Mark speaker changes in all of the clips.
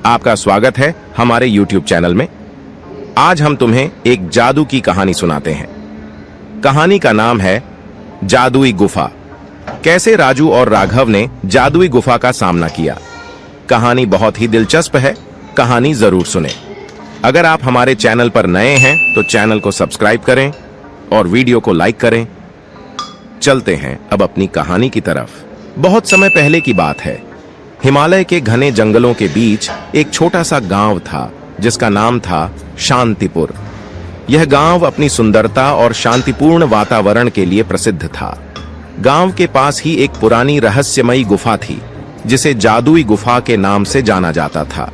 Speaker 1: आपका स्वागत है हमारे YouTube चैनल में। आज हम तुम्हें एक जादू की कहानी सुनाते हैं। कहानी का नाम है जादुई गुफा। कैसे राजू और राघव ने जादुई गुफा का सामना किया। कहानी बहुत ही दिलचस्प है, कहानी जरूर सुने। अगर आप हमारे चैनल पर नए हैं तो चैनल को सब्सक्राइब करें और वीडियो को लाइक करें। चलते हैं अब अपनी कहानी की तरफ। बहुत समय पहले की बात है। हिमालय के घने जंगलों के बीच एक छोटा सा गांव था जिसका नाम था शांतिपुर। यह गांव अपनी सुंदरता और शांतिपूर्ण वातावरण के लिए प्रसिद्ध था। गांव के पास ही एक पुरानी रहस्यमयी गुफा थी जिसे जादुई गुफा के नाम से जाना जाता था।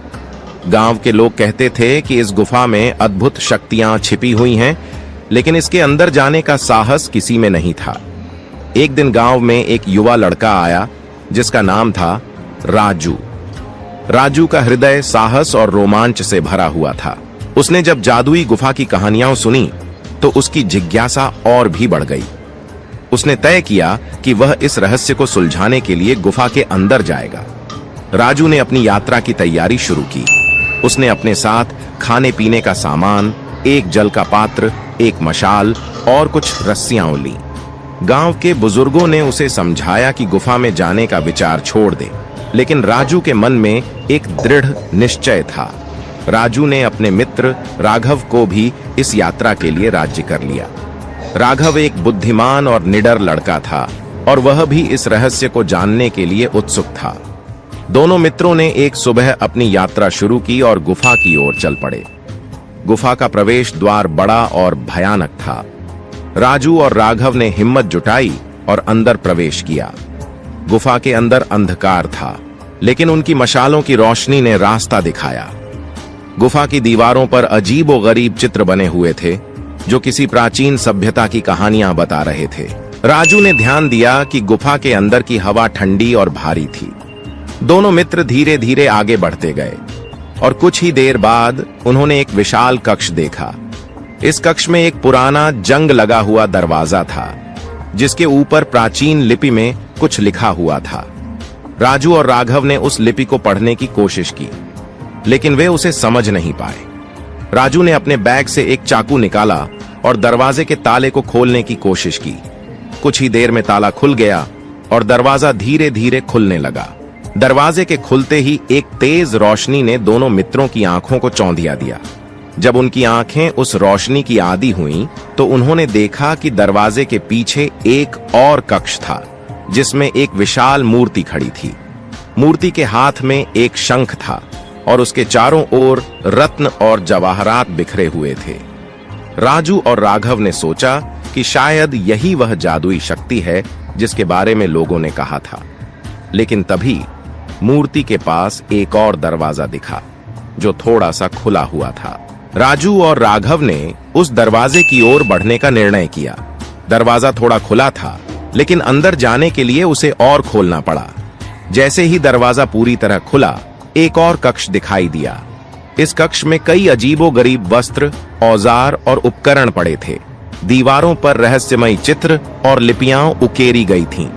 Speaker 1: गांव के लोग कहते थे कि इस गुफा में अद्भुत शक्तियां छिपी हुई हैं, लेकिन इसके अंदर जाने का साहस किसी में नहीं था। एक दिन गांव में एक युवा लड़का आया जिसका नाम था राजू। राजू का हृदय साहस और रोमांच से भरा हुआ था। उसने जब जादुई गुफा की कहानियां सुनी तो उसकी जिज्ञासा और भी बढ़ गई। उसने तय किया कि वह इस रहस्य को सुलझाने के लिए गुफा के अंदर जाएगा। राजू ने अपनी यात्रा की तैयारी शुरू की। उसने अपने साथ खाने पीने का सामान, एक जल का पात्र, एक मशाल और कुछ रस्सियां ली। गांव के बुजुर्गों ने उसे समझाया कि गुफा में जाने का विचार छोड़ दे, लेकिन राजू के मन में एक दृढ़ निश्चय था। राजू ने अपने मित्र राघव को भी इस यात्रा के लिए राजी कर लिया। राघव एक बुद्धिमान और निडर लड़का था और वह भी इस रहस्य को जानने के लिए उत्सुक था। दोनों मित्रों ने एक सुबह अपनी यात्रा शुरू की और गुफा की ओर चल पड़े। गुफा का प्रवेश द्वार बड़ा और भयानक था। राजू और राघव ने हिम्मत जुटाई और अंदर प्रवेश किया। गुफा के अंदर अंधकार था, लेकिन उनकी मशालों की रोशनी ने रास्ता दिखाया। गुफा की दीवारों पर अजीबोगरीब चित्र बने हुए थे जो किसी प्राचीन सभ्यता की कहानियां बता रहे थे। राजू ने ध्यान दिया कि गुफा के अंदर की हवा ठंडी और भारी थी। दोनों मित्र धीरे धीरे आगे बढ़ते गए और कुछ ही देर बाद उन्होंने एक विशाल कक्ष देखा। इस कक्ष में एक पुराना जंग लगा हुआ दरवाजा था जिसके ऊपर प्राचीन लिपि में कुछ लिखा हुआ था। राजू और राघव ने उस लिपि को पढ़ने की कोशिश की, लेकिन वे उसे समझ नहीं पाए। राजू ने अपने बैग से एक चाकू निकाला और दरवाजे के ताले को खोलने की कोशिश की। कुछ ही देर में ताला खुल गया और दरवाजा धीरे धीरे खुलने लगा। दरवाजे के खुलते ही एक तेज रोशनी ने दोनों मित्रों की आंखों को चौंधिया दिया। जब उनकी आंखें उस रोशनी की आदी हुईं, तो उन्होंने देखा कि दरवाजे के पीछे एक और कक्ष था जिसमें एक विशाल मूर्ति खड़ी थी। मूर्ति के हाथ में एक शंख था और उसके चारों ओर रत्न और जवाहरात बिखरे हुए थे। राजू और राघव ने सोचा कि शायद यही वह जादुई शक्ति है जिसके बारे में लोगों ने कहा था। लेकिन तभी मूर्ति के पास एक और दरवाजा दिखा जो थोड़ा सा खुला हुआ था। राजू और राघव ने उस दरवाजे की ओर बढ़ने का निर्णय किया। दरवाजा थोड़ा खुला था, लेकिन अंदर जाने के लिए उसे और खोलना पड़ा। जैसे ही दरवाजा पूरी तरह खुला, एक और कक्ष दिखाई दिया। इस कक्ष में कई अजीबोगरीब वस्त्र, औजार और उपकरण पड़े थे। दीवारों पर रहस्यमयी चित्र और लिपियां उकेरी गई थीं।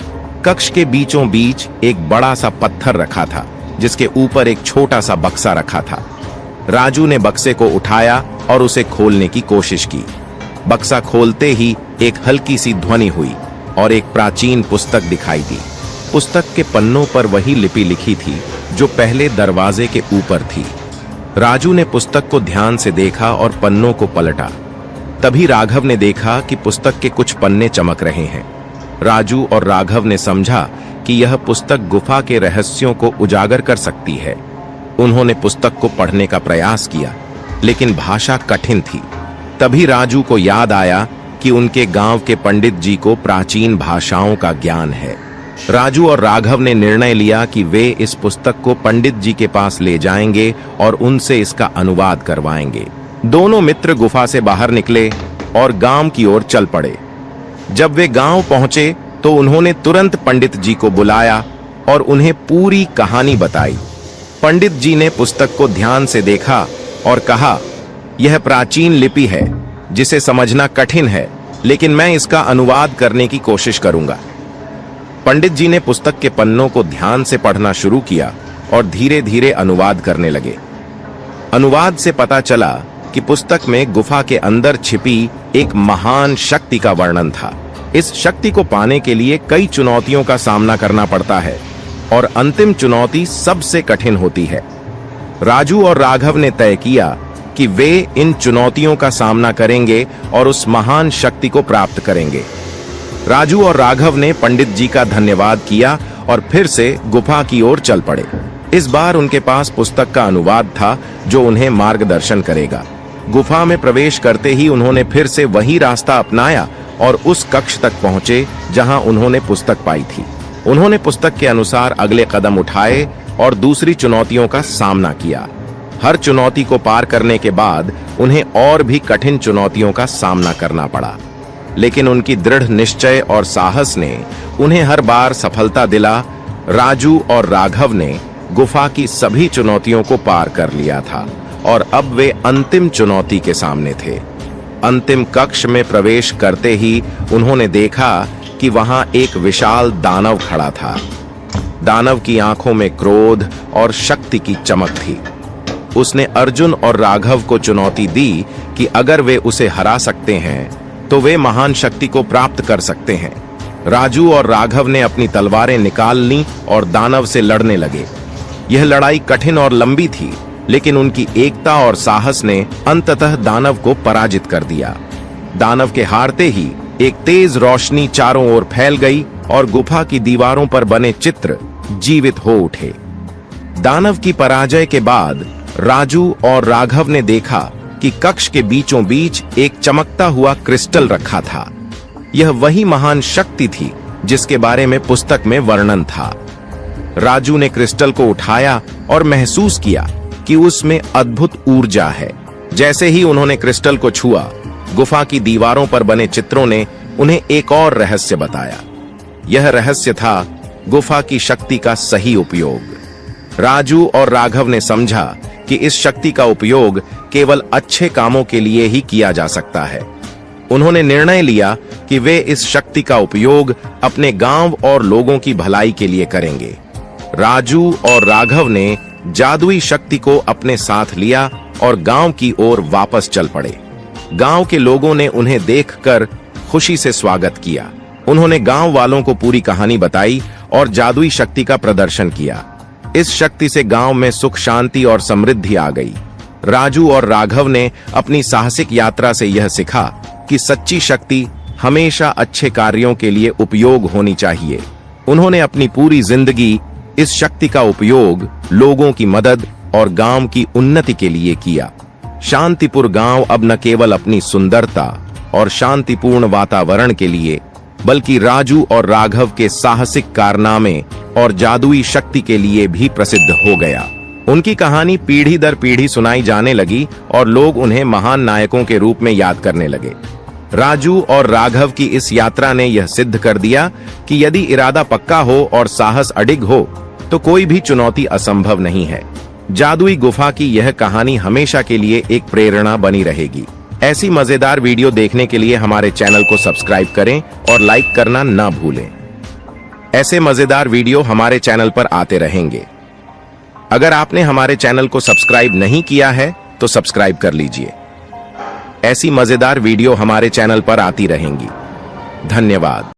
Speaker 1: कक्ष के बीचों बीच एक बड़ा सा पत्थर रखा था जिसके ऊपर एक छोटा सा बक्सा रखा था। राजू ने बक्से को उठाया और उसे खोलने की कोशिश की। बक्सा खोलते ही एक हल्की सी ध्वनि हुई और एक प्राचीन पुस्तक दिखाई दी। पुस्तक के पन्नों पर वही लिपि लिखी थी जो पहले दरवाजे के ऊपर थी। राजू ने पुस्तक को ध्यान से देखा और पन्नों को पलटा। तभी राघव ने देखा कि पुस्तक के कुछ पन्ने चमक रहे हैं। राजू और राघव ने समझा कि यह पुस्तक गुफा के रहस्यों को उजागर कर सकती है। उन्होंने पुस्तक को पढ़ने का प्रयास किया, लेकिन भाषा कठिन थी। तभी राजू को याद आया कि उनके गांव के पंडित जी को प्राचीन भाषाओं का ज्ञान है। राजू और राघव ने निर्णय लिया कि वे इस पुस्तक को पंडित जी के पास ले जाएंगे और उनसे इसका अनुवाद करवाएंगे। दोनों मित्र गुफा से बाहर निकले और गांव की ओर चल पड़े। जब वे गांव पहुंचे तो उन्होंने तुरंत पंडित जी को बुलाया और उन्हें पूरी कहानी बताई। पंडित जी ने पुस्तक को ध्यान से देखा और कहा, यह प्राचीन लिपि है जिसे समझना कठिन है, लेकिन मैं इसका अनुवाद करने की कोशिश करूंगा। पंडित जी ने पुस्तक के पन्नों को ध्यान से पढ़ना शुरू किया और धीरे धीरे अनुवाद करने लगे। अनुवाद से पता चला कि पुस्तक में गुफा के अंदर छिपी एक महान शक्ति का वर्णन था। इस शक्ति को पाने के लिए कई चुनौतियों का सामना करना पड़ता है और अंतिम चुनौती सबसे कठिन होती है। राजू और राघव ने तय किया कि वे इन चुनौतियों का सामना करेंगे और उस महान शक्ति को प्राप्त करेंगे। राजू और राघव ने पंडित जी का धन्यवाद किया और फिर से गुफा की ओर चल पड़े। इस बार उनके पास पुस्तक का अनुवाद था जो उन्हें मार्गदर्शन करेगा। गुफा में प्रवेश करते ही उन्होंने फिर से वही रास्ता अपनाया और उस कक्ष तक पहुंचे जहां उन्होंने पुस्तक पाई थी। उन्होंने पुस्तक के अनुसार अगले कदम उठाए और दूसरी चुनौतियों का सामना किया। हर चुनौती को पार करने के बाद उन्हें और भी कठिन चुनौतियों का सामना करना पड़ा, लेकिन उनकी दृढ़ निश्चय और साहस ने उन्हें हर बार सफलता दिला। राजू और राघव ने गुफा की सभी चुनौतियों को पार कर लिया था और अब वे अंतिम चुनौती के सामने थे। अंतिम कक्ष में प्रवेश करते ही उन्होंने देखा कि वहां एक विशाल दानव खड़ा था। दानव की आंखों में क्रोध और शक्ति की चमक थी। उसने अर्जुन और राघव को चुनौती दी कि अगर वे उसे हरा सकते हैं तो वे महान शक्ति को प्राप्त कर सकते हैं। राजू और राघव ने अपनी तलवारें निकाल लीं और दानव से लड़ने लगे। यह लड़ाई कठिन और लंबी थी, लेकिन उनकी एकता और साहस ने अंततः दानव को पराजित कर दिया। दानव के हारते ही एक तेज रोशनी चारों ओर फैल गई और गुफा की दीवारों पर बने चित्र जीवित हो उठे। दानव की पराजय के बाद राजू और राघव ने देखा कि कक्ष के बीचों बीच एक चमकता हुआ क्रिस्टल रखा था। यह वही महान शक्ति थी जिसके बारे में पुस्तक में वर्णन था। राजू ने क्रिस्टल को उठाया और महसूस किया कि उसमें अद्भुत ऊर्जा है। जैसे ही उन्होंने क्रिस्टल को छुआ, गुफा की दीवारों पर बने चित्रों ने उन्हें एक और रहस्य बताया। यह रहस्य था गुफा की शक्ति का सही उपयोग। राजू और राघव ने समझा कि इस शक्ति का उपयोग केवल अच्छे कामों के लिए ही किया जा सकता है। उन्होंने निर्णय लिया कि वे इस शक्ति का उपयोग अपने गांव और लोगों की भलाई के लिए करेंगे। राजू और राघव ने जादुई शक्ति को अपने साथ लिया और गांव की ओर वापस चल पड़े। गांव के लोगों ने उन्हें देखकर खुशी से स्वागत किया। उन्होंने गांव वालों को पूरी कहानी बताई और जादुई शक्ति का प्रदर्शन किया। इस शक्ति से गांव में सुख, शांति और समृद्धि आ गई। राजू और राघव ने अपनी साहसिक यात्रा से यह सीखा कि सच्ची शक्ति हमेशा अच्छे कार्यों के लिए उपयोग होनी चाहिए। उन्होंने अपनी पूरी जिंदगी इस शक्ति का उपयोग लोगों की मदद और गांव की उन्नति के लिए किया। शांतिपुर गांव अब न केवल अपनी सुंदरता और शांतिपूर्ण वातावरण के लिए, बल्कि राजू और राघव के साहसिक कारनामे और जादुई शक्ति के लिए भी प्रसिद्ध हो गया। उनकी कहानी पीढ़ी दर पीढ़ी सुनाई जाने लगी और लोग उन्हें महान नायकों के रूप में याद करने लगे। राजू और राघव की इस यात्रा ने यह सिद्ध कर दिया कि यदि इरादा पक्का हो और साहस अडिग हो तो कोई भी चुनौती असंभव नहीं है। जादुई गुफा की यह कहानी हमेशा के लिए एक प्रेरणा बनी रहेगी। ऐसी मजेदार वीडियो देखने के लिए हमारे चैनल को सब्सक्राइब करें और लाइक करना ना भूलें। ऐसे मजेदार वीडियो हमारे चैनल पर आते रहेंगे। अगर आपने हमारे चैनल को सब्सक्राइब नहीं किया है तो सब्सक्राइब कर लीजिए। ऐसी मजेदार वीडियो हमारे चैनल पर आती रहेंगी। धन्यवाद।